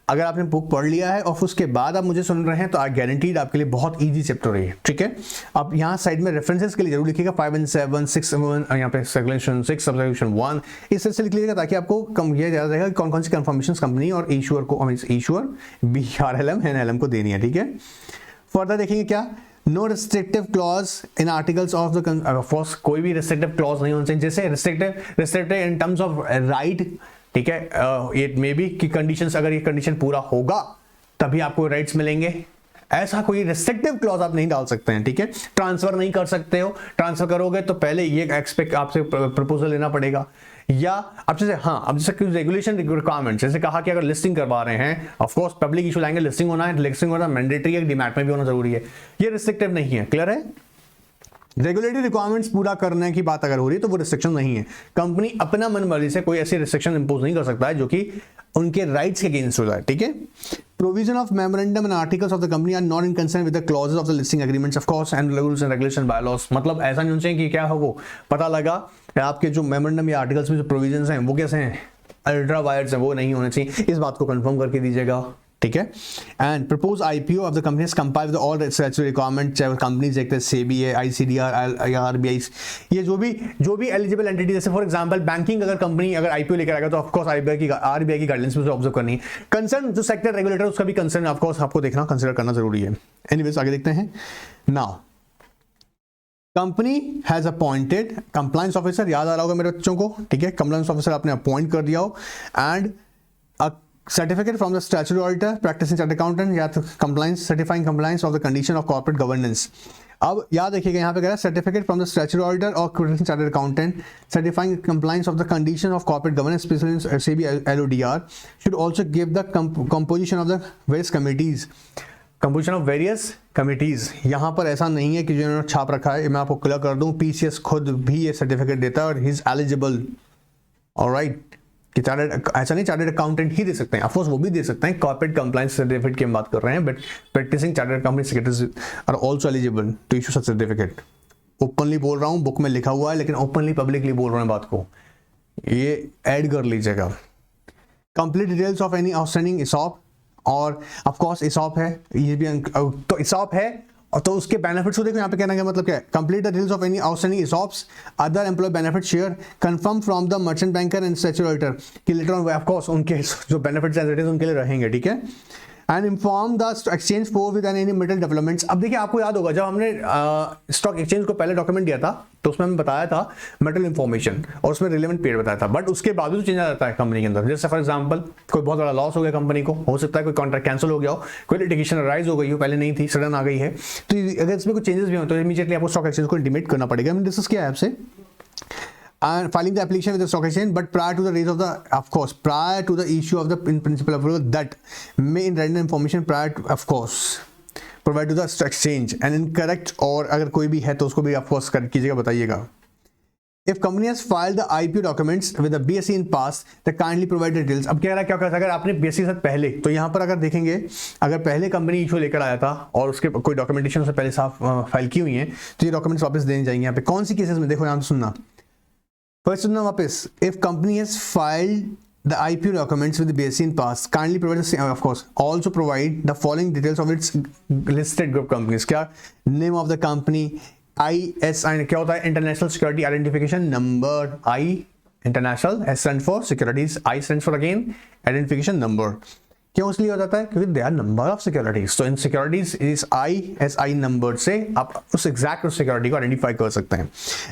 अगर आपने बुक पढ़ लिया है और उसके बाद आप मुझे सुन रहे हैं तो आई गारंटीड आपके लिए बहुत इजी चैप्टर है, ठीक है। अब यहाँ साइड में रेफरेंसेस के लिए जरूर लिखिएगा 5 and 7, 6 यहाँ पे सेक्शन 6 सबसेक्शन 1 इस तरह से लिख लीजिएगा, ताकि आपको कम ये याद रहेगा कि कौन कौन सी कंफर्मेशन कंपनी और इशूअर को, इशूअर BRLM NLM को देनी है, ठीक है। फर्दर देखेंगे क्या, no restrictive clause in articles of the of course, कोई भी रिस्ट्रिक्टिव क्लॉज नहीं होना चाहिए, जैसे restrictive in terms of right, ठीक है। इट मे बी कि कंडीशंस, अगर ये कंडीशन पूरा होगा तभी आपको राइट्स मिलेंगे, ऐसा कोई रिस्ट्रिक्टिव क्लॉज आप नहीं डाल सकते हैं, ठीक है। ट्रांसफर नहीं कर सकते हो, ट्रांसफर करोगे तो पहले ये एक्सपेक्ट आपसे प्रपोजल लेना पड़ेगा, या अब जैसे हाँ, अब जैसे रेगुलेशन रिक्वायरमेंट, जैसे कहा कि अगर लिस्टिंग करवा रहे हैं, ऑफ कोर्स पब्लिक इशू लाएंगे, लिस्टिंग होना है, लिस्टिंग होना मैंडेटरी है, डीमैट में भी होना जरूरी है, ये रिस्ट्रिक्टिव नहीं है, क्लियर है। रेगुलेटरी रिक्वायरमेंट्स पूरा करने की बात अगर हो रही है तो वो रिस्ट्रिक्शन नहीं है। कंपनी अपना मन मर्जी से कोई ऐसी रिस्ट्रिक्शन इंपोज नहीं कर सकता है जो कि उनके राइट्स के अगेंस्ट हो जाए, ठीक है। Provision of memorandum and articles of the company are not in concern with the clauses of the listing agreements of course and rules and regulation bylaws. मतलब ऐसा नहीं होना चाहिए कि क्या हो, वो पता लगा आपके जो मेमोरेंडम या आर्टिकल्स में जो प्रोविजंस हैं वो कैसे हैं, अल्ट्रा वायर्स हैं, वो नहीं होने चाहिए, इस बात को कंफर्म करके दीजिएगा, ठीक है। And propose IPO of the companies compile with all statutory requirement, चाहे कंपनीज एक सेबी है, आईसीडीआर, आरबीआई, ये जो भी एलिजिबल एंटिटी, जैसे फॉर एग्जांपल बैंकिंग अगर कंपनी अगर आईपीओ लेकर आएगा तो ऑफ कोर्स आरबीआई की गाइडलाइंस में ऑब्जर्व करनी है। कंसर्न जो सेक्टर रेगुलेटर उसका भी कंसर्न ऑफ कोर्स आपको देखना, कंसीडर करना जरूरी है। एनीवेज आगे देखते हैं। Now company has appointed compliance officer, याद आ रहा होगा मेरे बच्चों को, ठीक है। कंप्लायंस ऑफिसर आपने अपॉइंट कर दिया हो, and certificate from the statutory auditor practicing chartered accountant या compliance certifying compliance of the condition of corporate governance. अब याद रखिएगा यहाँ पे कह रहा है certificate from the statutory auditor और practicing chartered accountant certifying compliance of the condition of corporate governance specially SEBI LODR should also give the composition of the various committees, composition of various committees. यहाँ पर ऐसा नहीं है कि जिन्होंने छाप रखा है, मैं आपको क्लियर कर दूं, PCS खुद भी ये सर्टिफिकेट देता है और ही इज एलिजिबल, ऑलराइट, कि चार्टर्ड, ऐसा नहीं चार्टर्ड अकाउंटेंट ही दे सकते हैं, ऑफकोर्स वो भी दे सकते हैं, कॉर्पोरेट कंप्लायंस सर्टिफिकेट की हम बात कर रहे हैं, but practising chartered company secretaries are also eligible to issue such certificate. Openly बोल रहा हूँ, बुक में लिखा हुआ है, लेकिन ओपनली पब्लिकली बोल रहे हैं बात को, ये ऐड कर लीजिएगा। Complete details of any outstanding ESOP, और ऑफ कोर्स ESOP है, ये भी तो ESOP है, और तो उसके बेनिफिट्स को देखो यहाँ पे कहना क्या मतलब क्या है, complete the details of any outstanding ESOPs other employ benefit share confirm from the merchant banker and statutory auditor, कि लेटर ऑन ऑफ कोर्स उनके जो बेनिफिट्स एंड उनके लिए रहेंगे, ठीक है। And inform the exchange for with any metal developments. अब देखिए आपको याद होगा जब हमने स्टॉक एक्सचेंज को पहले डॉक्यूमेंट दिया था तो उसमें हमें बताया था मेटल इन्फॉर्मेशन और उसमें रिलेवेंट पीरियड बताया था, बट उसके बाद भी चेंज आ जाता है कंपनी के अंदर। जैसे फॉर एग्जांपल कोई बहुत बड़ा लॉस हो गया कंपनी को, हो सकता है कोई कॉन्ट्रैक्ट कैंसिल हो गया हो, कोई लिटिगेशन राइज हो गई हो, पहले नहीं थी सडन आ गई है, तो अगर इसमें कोई चेंजेस भी हो तो इमीडिएटली आपको स्टॉक एक्सचेंज को इंटीमेट करना पड़ेगा। हमने डिस्कस किया है आपसे। and filing the application with the stock exchange, but prior to the raise of course, prior to the issue of the in principle approval that may in random information prior to, of course, provide to the stock exchange and incorrect, और अगर कोई भी है तो उसको भी of course कर कीजिएगा, बताइएगा. If company has filed the IPO documents with the BSE in past, then kindly provide the details. अब क्या रहा, क्या कर, अगर आपने BSE से पहले, तो यहाँ पर अगर देखेंगे, अगर पहले कंपनी इशू लेकर आया था और उसके कोई डॉक्यूमेंटेशन से पहले साफ फाइल की हुई है, तो ये डॉक्यूमेंट्स वापस देने जाएंगे. यहाँ पे कौन सी केसेस में, देखो यहाँ सुनना, फर्स्ट सुनना वापस. If company has filed the IPO documents with the BSE in past, kindly provide the, of course, also provide the following details of its listed group companies. क्या, name of the company, ISI क्या होता है, international security identification number, I international, S stands for securities, I stands for again identification number. क्यों इसलिए हो जाता है, क्योंकि they are number of securities. तो इन सिक्योरिटीज इस ISI नंबर से आप उस एग्जैक्ट उस सिक्योरिटी को आइडेंटिफाई कर सकते हैं.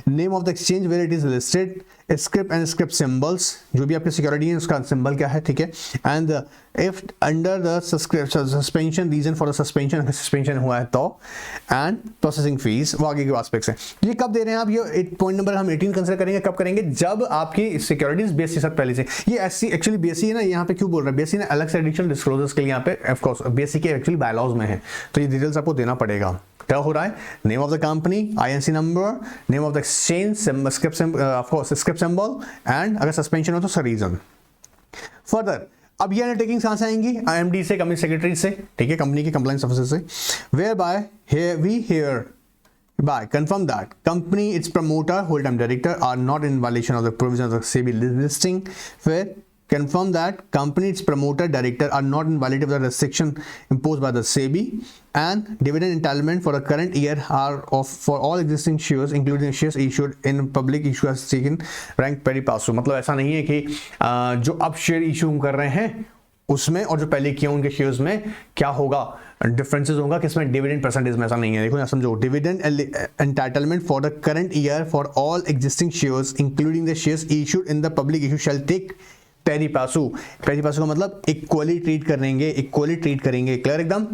Name of the exchange where it is listed, script and script symbols, जो भी आपकी सिक्योरिटी है उसका सिंबल क्या है, ठीक है. And if under the suspension, reason for the suspension, suspension हुआ है तो, एंड प्रोसेसिंग फीस, वो आगे के एस्पेक्ट्स हैं. ये कब दे रहे हैं आप, ये पॉइंट नंबर हम 18 कंसिडर करेंगे. कब करेंगे, जब आपकी सिक्योरिटीज BSE से पहले से, ये ऐसी एक्चुअली BSE है ना, यहाँ पे क्यों बोल रहा है, BSE ने अलग से एडिशनल डिस्क्लोजर्स के लिए यहाँ पे ऑफ कोर्स BSE के एक्चुअली बायलॉज में है, तो ये डिटेल्स आपको देना पड़ेगा. क्या हो रहा है, name of the company, INC number, name of the exchange, script of course script symbol, and अगर सस्पेंशन हो तो सर रीजन. फर्दर अब ये अंडरटेकिंग्स कहां से आएंगी, IMD से, कंपनी सेक्रेटरी से, ठीक है, कंपनी के कंप्लायंस ऑफिसर से. Whereby we here by confirm that company, its promoter, whole-time director are not in violation of the provisions of SEBI listing. Where confirm that company, its promoter, director are not in violation of the restriction imposed by the SEBI, and dividend entitlement for the current year are of for all existing shares including shares issued in public issue as taken rank pari passu. मतलब ऐसा नहीं है कि जो अब share issue कर रहे हैं उसमें और जो पहले किए उनके शेयर्स में क्या होगा, डिफरेंसेस होगा किसमें, डिविडेंड परसेंटेज में. ऐसा नहीं है. देखो यहाँ समझो, dividend entitlement for the current year for all existing shares including the shares issued in the public issue shall take pari passu. Pari passu का मतलब इक्वली ट्रीट करेंगे, इक्वली ट्रीट करेंगे. क्लियर एकदम.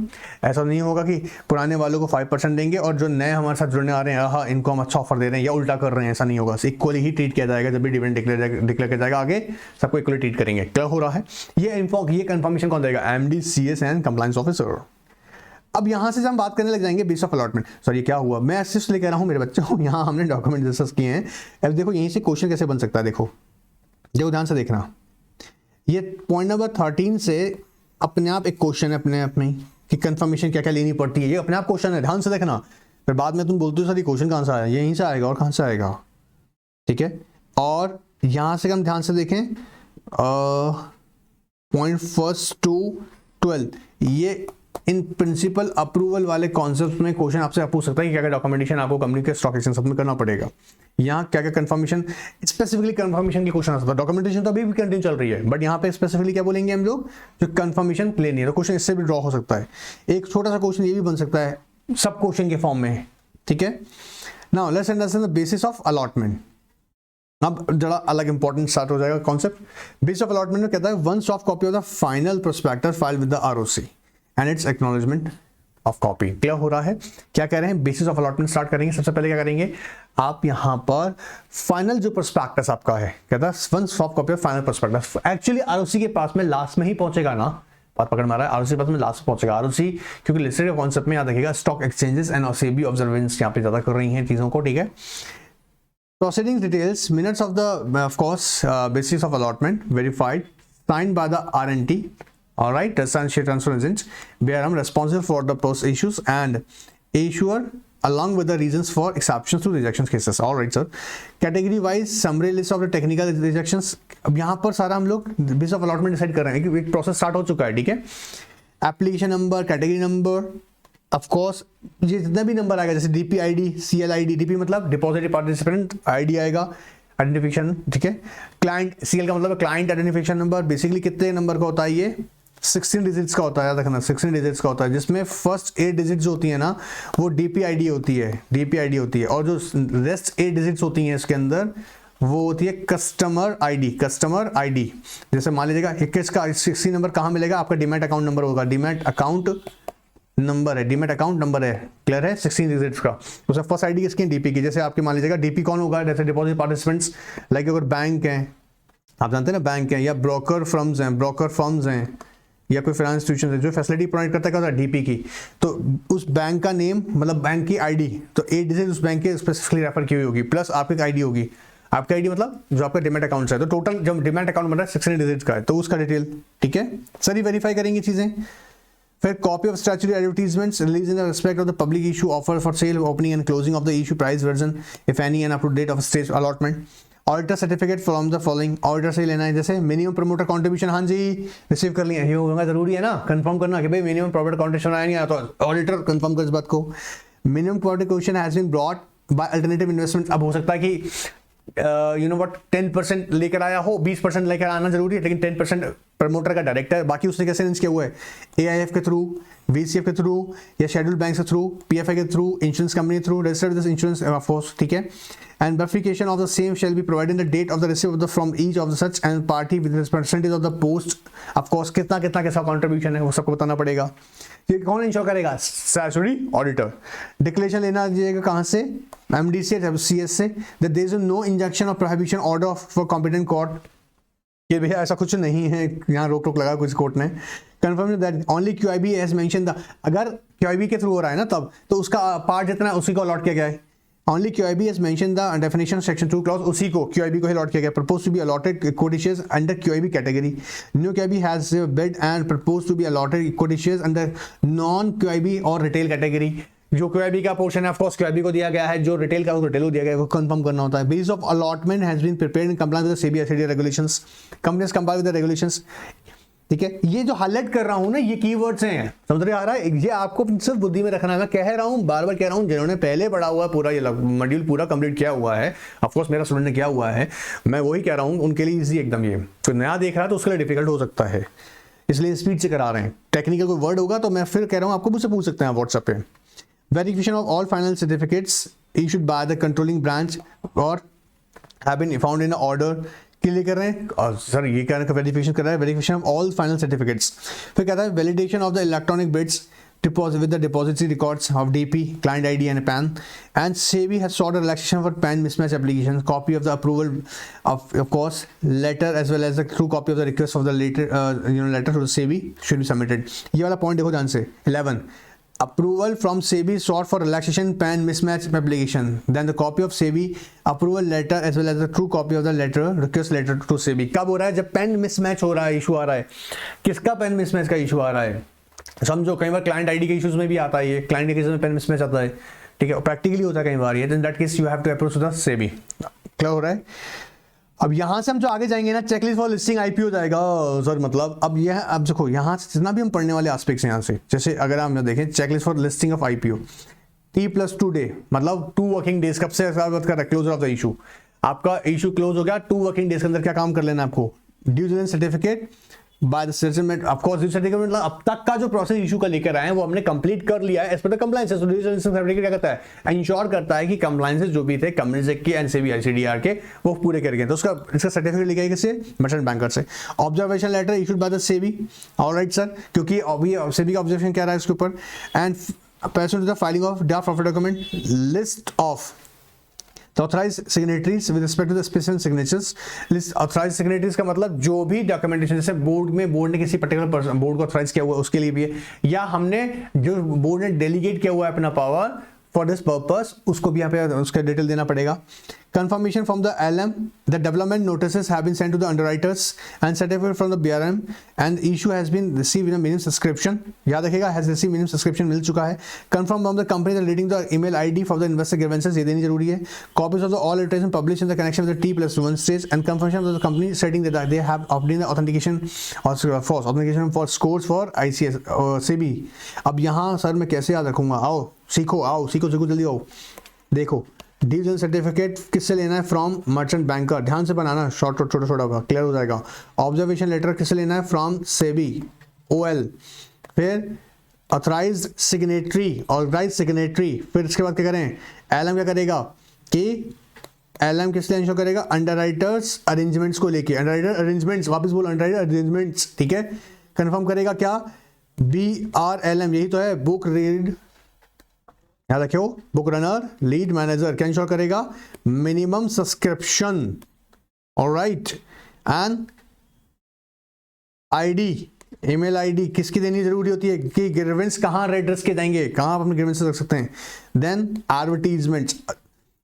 ऐसा नहीं होगा कि पुराने वालों को 5% देंगे और जो नए हमारे साथ जुड़ने आ रहे हैं हाँ इनको हम अच्छा ऑफर दे रहे हैं या उल्टा कर रहे हैं. ऐसा नहीं होगा. इक्वली ही ट्रीट किया जाएगा. जब भी डिविडेंड डिक्लेयर किया जाएगा आगे सबको इक्वली ट्रीट करेंगे. क्लियर हो रहा है. ये कंफर्मेशन कौन देगा, MD, CS and compliance officer. अब यहाँ से हम बात करने लग जाएंगे बेस ऑफ अलॉटमेंट. सॉरी ये क्या हुआ, मैं ऐसे इसलिए कह रहा हूँ मेरे बच्चों, यहाँ हमने डॉक्यूमेंट डिस्कस किए हैं. अब देखो यहीं से क्वेश्चन कैसे बन सकता है. देखो ध्यान से देखना, ये पॉइंट नंबर 13 से अपने आप एक क्वेश्चन है अपने आप में कि कंफर्मेशन क्या क्या लेनी पड़ती है. ये अपने आप क्वेश्चन है, ध्यान से देखना. फिर बाद में तुम बोलते हो सर ये क्वेश्चन कहाँ से आया, ये यहीं से आएगा और कहाँ से आएगा, ठीक है. और यहाँ से हम ध्यान से देखें पॉइंट 1 to 12, ये इन प्रिंसिपल अप्रूवल वाले कॉन्सेप्ट में क्वेश्चन आपसे पूछ सकता है कि क्या क्या डॉक्यूमेंटेशन आपको कंपनी के स्टॉक एक्सचेंज सबमिट करना पड़ेगा. यहाँ क्या क्या कंफर्मेशन, स्पेसिफिकली कंफर्मेशन के क्वेश्चन आ सकता है. डॉक्यूमेंटेशन तो अभी भी कंटिन्यू चल रही है बट यहाँ पे स्पेसिफिकली क्या बोलेंगे हम लोग, जो कंफर्मेशन प्लेन है. तो क्वेश्चन इससे भी ड्रॉ हो सकता है. एक छोटा सा क्वेश्चन ये भी बन सकता है सब क्वेश्चन के फॉर्म में, ठीक है. Now let's understand the basis of allotment. अब जरा अलग इंपॉर्टेंट स्टार्ट हो जाएगा कॉन्सेप्ट. बेसिस ऑफ अलॉटमेंट में कहता है one soft copy of the final prospectus file with the ROC and it's acknowledgement of copy. Clear हो रहा है. क्या कह रहे हैं, बेसिस ऑफ अलॉटमेंट स्टार्ट करेंगे. सबसे पहले क्या करेंगे, आप यहां पर फाइनल जो प्रोस्पेक्टस आपका है, कहता है one soft copy of final prospectus. Actually ROC के पास में लास्ट में ही पहुंचेगा ना, बात पकड़ मारा है. ROC के पास में लास्ट पहुंचेगा. ROC क्योंकि लिस्टेड के कॉन्सेप्ट में याद रखिएगा stock exchanges and SEBI observance यहाँ पे ज्यादा कर रही हैं चीजों को, ठीक है. Proceeding details, minutes of the of course basis of allotment verified, signed by the RNT, all right, the share transfer agents, where I'm responsible for the post issues and issuer along with the reasons for exceptions to rejections cases. All right sir. Category wise summary list of the technical rejections. अब यहाँ पर सारा हम लोग basis of allotment decide कर रहे हैं कि एक प्रोसेस स्टार्ट हो चुका है, ठीक है. Application number, category number, of course ये जितना भी नंबर आएगा जैसे DPID, CLID, DP मतलब डिपॉजिटरी पार्टिसिपेंट ID आएगा, आइडेंटिफिकेशन, ठीक है. क्लाइंट, CL का मतलब क्लाइंट आइडेंटिफिकेशन नंबर. बेसिकली कितने नंबर का होता है ये, 16 डिजिट्स का होता है. याद रखना 16 डिजिट्स का होता है, जिसमें फर्स्ट 8 डिजिट्स होती है ना वो DPID होती है, DPID होती है. और जो रेस्ट 8 डिजिट्स होती हैं इसके अंदर वो होती है कस्टमर ID. जैसे मान लीजिएगा 21 का 60 नंबर कहाँ मिलेगा, आपका डीमैट अकाउंट नंबर होगा. डीमैट अकाउंट नंबर है, डीमेट अकाउंट नंबर है, क्लियर है, 16 डिजिट्स का। उसका फर्स्ट आईडी किसकी, डीपी की। जैसे आपके मान लीजिएगा डीपी कौन होगा, जैसे डिपॉजिट पार्टिसिपेंट्स, लाइक अगर बैंक हैं, आप जानते हैं ना बैंक हैं, या ब्रोकर फर्म्स हैं, या कोई फाइनेंस इंस्टीट्यूशन है जो फैसिलिटी प्रोवाइड करता है, क्या होता है, डीपी की। तो उस बैंक का नेम मतलब बैंक की आईडी, तो 8 डिजिट उस बैंक के स्पेसिफिकली रेफर की हुई होगी, प्लस आपकी आईडी होगी। आपका आईडी मतलब जो आपका डिमेट अकाउंट है, तो टोटल जब डिमेट अकाउंट बन रहा है 16 डिजिट का है, तो उसका डिटेल, ठीक है, सर वेरीफाई करेंगे चीजें। फिर copy of statutory advertisements release in respect of the public issue offer for sale opening and closing of the issue price version if any and up to date of stage allotment. Auditor certificate from the following, auditor से लेना है, जैसे minimum promoter contribution, हाँ जी receive कर लिया, ये होगा जरूरी है ना, कंफर्म करना कि भाई मिनिमम प्रमोटर कंट्रीब्यूशन आया नहीं आया, तो ऑडिटर कंफर्म कर इस बात को। Minimum contribution has been brought by alternative investment, अब हो सकता है कि यू नो व्हाट 10% लेकर आया हो, 20% लेकर आना जरूरी है, लेकिन 10% प्रमोटर का डायरेक्ट है, बाकी उसने कैसे अरेंज किया हुआ है, एआईएफ के थ्रू, वीसीएफ के थ्रू, या शेड्यूल बैंक के थ्रू, पीएफआई के थ्रू, इंश्योरेंस कंपनी के through, registered this insurance of course, ठीक है। And verification of the same shall be provided in the date of the receive of the from each of the such and party with percentage of the post, of course कितना कितना कैसा contribution है वो सबको बताना पड़ेगा। ये कौन इंश्योर करेगा, स्टैट्यूटरी ऑडिटर। डिक्लेरेशन लेना दीजिएगा कहाँ से, एमडी से, सीएस से, that there is no injunction और prohibition order for competent court, कि भैया ऐसा कुछ नहीं है, यहाँ रोक टोक लगा कुछ कोर्ट ने। Confirm that only QIB as mention the, अगर क्यूआईबी के थ्रू हो रहा है ना तब, तो उसका पार्ट जितना है उसी को अलॉट किया गया है। Only QIB as mention the definition section 2 clause, उसी को क्यूआईबी को ही अलॉट किया गया। Propose to be allotted equity shares under QIB category, new QIB has bid and propose to be allotted equity shares under non QIB और retail category. जो QIB का portion है ऑफ कोर्स क्यूआईबी को दिया गया है, जो रिटेल का वो रिटेल को दिया गया है, वो कंफर्म करना होता है। Base of allotment has been prepared in compliance with SEBI SED regulations, companies comply with the regulations, ठीक है। ये जो हाईलाइट कर रहा हूं ना, ये कीवर्ड्स हैं, समझ रहे आ रहा है, ये आपको सिर्फ बुद्धि में रखना है। मैं कह रहा हूं, बार बार कह रहा हूं, जिन्होंने पहले पढ़ा हुआ है, पूरा ये मॉड्यूल पूरा कंप्लीट किया हुआ है, ऑफ कोर्स मेरा स्टूडेंट ने किया हुआ है, मैं वही कह रहा हूं, उनके लिए इजी एकदम। ये तो नया देख रहा है तो उसके लिए डिफिकल्ट हो सकता है, इसलिए स्पीड से करा रहे हैं। टेक्निकल कोई वर्ड होगा तो मैं फिर कह रहा हूं, आपको मुझसे पूछ सकते हैं व्हाट्सएप पे। Verification of all final certificates issued by the controlling branch और have been found in order, clear कर रहे हैं। और सर ये क्या वेरिफिकेशन कर रहा है, verification of all final certificates. फिर कहता है validation of the electronic bids deposit with the depository records of DP, client ID and PAN, and SEBI has sought a relaxation for PAN mismatch applications. Copy of the approval of course letter as well as the true copy of the request of the later letter to the SEBI should be submitted. ये वाला point देखो ध्यान से। 11 approval from SEBI sought for relaxation PAN mismatch application. Then the copy of SEBI approval letter as well as the true copy of the letter request letter to SEBI. कब हो रहा है, जब PAN mismatch हो रहा है, issue आ रहा है। किसका PAN mismatch का इशू आ रहा है, समझो कई बार क्लाइंट आईडी के इश्यूज में भी आता है, ये क्लाइंट के केस में पेन मिसमैच आता है, ठीक है, प्रैक्टिकली होता है कई बार ये, then that case you have to approach the SEBI. Clear हो रहा है। अब यहाँ से हम जो आगे जाएंगे ना, चेकलिस्ट फॉर लिस्टिंग आईपीओ जाएगा सर, मतलब अब यह, अब देखो यहाँ से जितना भी हम पढ़ने वाले एस्पेक्ट्स हैं यहाँ से, जैसे अगर हम देखें checklist for listing of IPO, T+2 day मतलब 2 वर्किंग डेज, कब से बात कर रहा है, क्लोजर ऑफ द इशू, आपका इशू क्लोज हो गया 2 वर्किंग डेज के अंदर, क्या काम कर लेना आपको, due diligence certificate by the settlement, of course due certificate मतलब अब तक का जो प्रोसेस इशू का लेकर आए हैं वो हमने कंप्लीट कर लिया है as per the compliances. Due diligence certificate क्या करता है, इंश्योर करता है कि कंप्लायंसेस जो भी थे कंपनीज एक्ट के, एनसीबी आईसीडीआर के, वो पूरे कर गए, तो उसका इसका सर्टिफिकेट लिखा है किससे, मर्चेंट बैंकर से। Observation letter issued by the SEBI, all right sir, क्योंकि अभी सेबी का ऑब्जर्वेशन क्या रहा है इसके ऊपर, and person to the filing of draft of document, list of the authorized signatories with respect to the specific signatures list। authorized signatories का मतलब जो भी डॉक्यूमेंटेशन, जैसे बोर्ड में, बोर्ड ने किसी पर्टिकुलर पर्सन, बोर्ड को ऑथराइज किया हुआ है उसके लिए भी है, या हमने जो बोर्ड ने डेलीगेट किया हुआ है अपना पावर फॉर दिस पर्पस, उसको भी यहाँ पे उसका डिटेल देना पड़ेगा। Confirmation from the LM, the development notices have been sent to the underwriters and certificate from the BRM and issue has been received in a minimum subscription, याद रखिएगा has received minimum subscription मिल चुका है। Confirm from the company that leading the email ID for the investor grievances, ये देनी जरूरी है। Copies of the all advertisement published in the connection with the T+1 stage and confirmation of the company stating that they have obtained the authentication or false authentication for scores for ICS SEBI। अब यहाँ sir मैं कैसे याद रखूंगा, आओ सीखो जल्दी आओ। देखो डिविजन सर्टिफिकेट किससे लेना है, फ्रॉम मर्चेंट बैंकर, ध्यान से बनाना, छोटा छोटा होगा, क्लियर हो जाएगा। ऑब्जर्वेशन लेटर किससे लेना है, फ्रॉम सेबी OL। फिर ऑथराइज्ड सिग्नेटरी, फिर इसके बाद क्या करें, LM क्या करेगा कि LM किस लिए इंश्योर करेगा, अंडरराइटर्स अरेंजमेंट्स को लेके, अंडरराइटर अरेंजमेंट्स, वापस बोल अंडरराइटर अरेंजमेंट्स, ठीक है, कंफर्म करेगा क्या, BRLM यही तो है, बुक रीड, याद रखियो, बुक रनर, लीड मैनेजर, क्या इंश्योर करेगा, minimum subscription, alright, and ID, email ID किसकी देनी जरूरी होती है कि ग्रीवेंस कहाँ एड्रेस के जाएंगे, कहाँ आप अपने ग्रीवेंस रख सकते हैं। देन एडवर्टीजमेंट,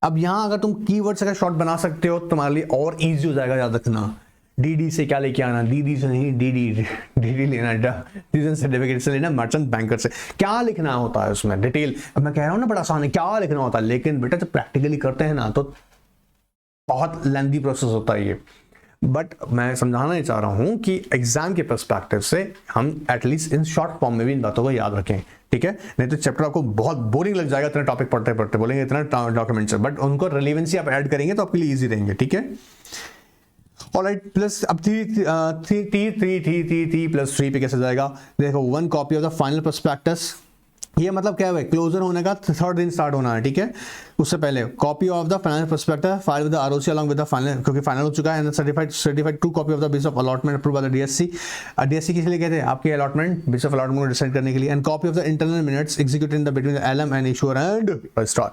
अब यहाँ अगर तुम कीवर्ड्स अगर शॉर्ट बना सकते हो तुम्हारे लिए और इजी हो जाएगा, याद रखना। डीडी से क्या लेके आना, दीदी से नहीं, डीडी लेना, डिसीजन सर्टिफिकेट से लेना, मर्चेंट बैंकर से क्या लिखना होता है उसमें डिटेल। अब मैं कह रहा हूँ ना बड़ा आसान है, क्या लिखना होता है, लेकिन बेटा जब प्रैक्टिकली करते हैं ना तो बहुत लेंथी प्रोसेस होता है ये। बट मैं समझाना ही चाह रहा हूं कि एग्जाम के पर्सपेक्टिव से हम एटलीस्ट इन शॉर्ट फॉर्म में भी इन बातों को याद रखें, ठीक है। नहीं तो चैप्टर आपको बहुत बोरिंग लग जाएगा, इतना टॉपिक पढ़ते पढ़ते बोलेंगे इतना डॉक्यूमेंट्स है, बट उनको रिलेवेंसी आप ऐड करेंगे तो आपके लिए इजी रहेंगे, ठीक है। ऑलराइट, प्लस अब थ्री प्लस 3 पे कैसे जाएगा, देखो 1 copy of the final prospectus, ये मतलब क्या है, क्लोजर होने का 3rd दिन स्टार्ट होना है, ठीक है। उससे पहले copy of the final prospectus file with the ROC along with the final, क्योंकि फाइनल हो चुका है, and certified 2 copy of the base of allotment approve by the DSC. DSC किस लिए कहते हैं, आपके अलॉटमेंट बेस ऑफ अलॉटमेंट को डिसाइड करने के लिए, and copy of the internal minutes executed in the between the LM and issuer and registrar.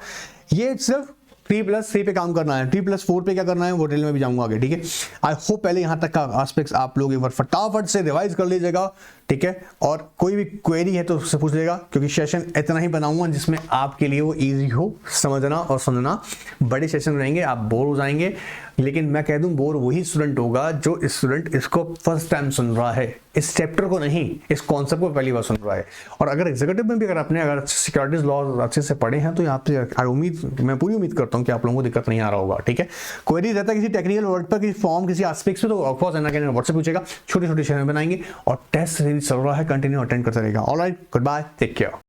ये सिर्फ 3+3 पे काम करना है, 3+4 पे क्या करना है वो डिटेल में भी जाऊंगा आगे, ठीक है। आई होप पहले यहाँ तक का एस्पेक्ट्स आप लोग एक बार फटाफट से रिवाइज कर लीजिएगा, ठीक है। और कोई भी क्वेरी है तो उससे पूछ लेगा, क्योंकि सेशन इतना ही बनाऊंगा जिसमें आपके लिए वो इजी हो समझना और समझना। बड़े सेशन रहेंगे, आप बोर हो जाएंगे, लेकिन मैं कह दूं बोर वही स्टूडेंट होगा जो स्टूडेंट इसको फर्स्ट टाइम सुन रहा है, इस चैप्टर को नहीं, इस कॉन्सेप्ट को पहली बार सुन रहा है। और अगर एग्जीक्यूटिव में भी अगर आपने अगर सिक्योरिटीज लॉ अच्छे से पढ़े हैं तो यहाँ पे मैं पूरी उम्मीद करता हूँ कि आप लोगों को दिक्कत नहीं आ रहा होगा, ठीक है। क्वेरी रहता है किसी टेक्निकल वर्ड पर, किसी फॉर्म, किसी एस्पेक्ट्स में, तो ऑफकोर्स व्हाट्सएप पूछेगा, छोटे छोटे सेशन बनाएंगे, और टेस्ट सीरीज चल रहा है, कंटिन्यू अटेंड करते रहेगा। All right, goodbye, take care.